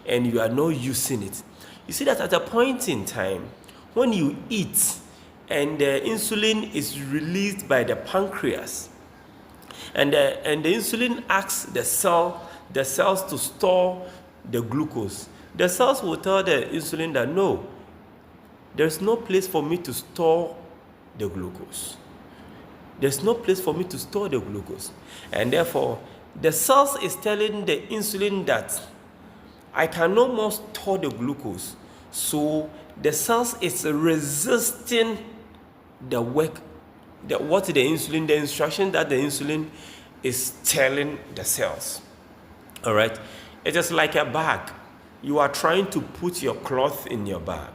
and you are not using it, you see that at a point in time, when you eat and the insulin is released by the pancreas, and the insulin asks the cells to store the glucose, the cells will tell the insulin that no, there's no place for me to store the glucose. There's no place for me to store the glucose. And therefore, the cells is telling the insulin that I can no more store the glucose. So the cells is resisting the work, the instruction that the insulin is telling the cells. All right. It is like a bag. You are trying to put your cloth in your bag.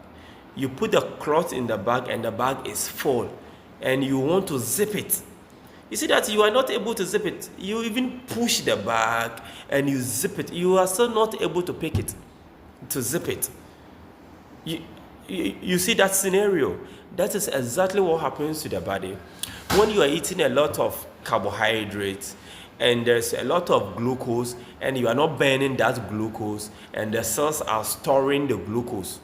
You put the cloth in the bag and the bag is full, and you want to zip it. You see that you are not able to zip it. You even push the bag and you zip it. You are still not able to pick it, to zip it. You see that scenario? That is exactly what happens to the body. When you are eating a lot of carbohydrates and there's a lot of glucose and you are not burning that glucose and the cells are storing the glucose.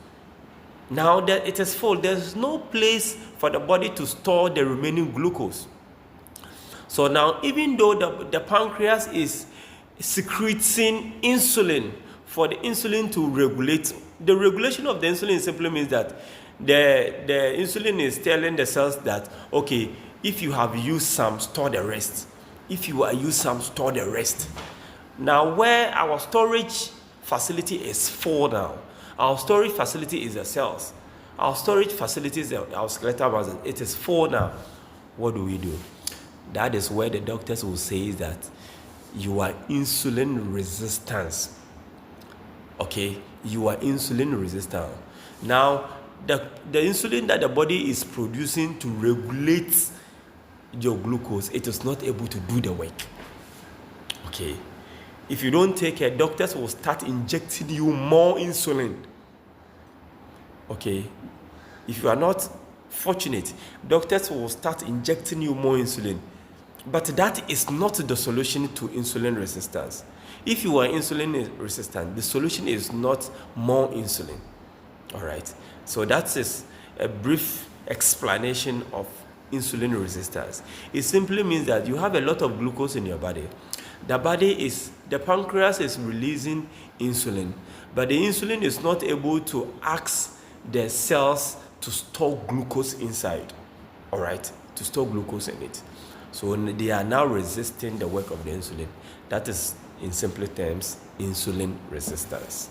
Now that it is full, there's no place for the body to store the remaining glucose. So now, even though the pancreas is secreting insulin for the insulin to regulate, the regulation of the insulin simply means that the insulin is telling the cells that, okay, if you have used some, store the rest. If you are used some, store the rest. Now, where our storage facility is full now, our storage facility is the cells. Our storage facility is our skeletal muscle. It is full now. What do we do? That is where the doctors will say that you are insulin resistance. Okay, you are insulin resistant. Now, the insulin that the body is producing to regulate your glucose, it is not able to do the work. Okay, if you don't take care, doctors will start injecting you more insulin. Okay, if you are not fortunate, doctors will start injecting you more insulin. But that is not the solution to insulin resistance. If you are insulin resistant, the solution is not more insulin. All right. So that is a brief explanation of insulin resistance. It simply means that you have a lot of glucose in your body. The pancreas is releasing insulin, but the insulin is not able to ask the cells to store glucose inside. All right, to store glucose in it. So they are now resisting the work of the insulin. That is, in simple terms, insulin resistance.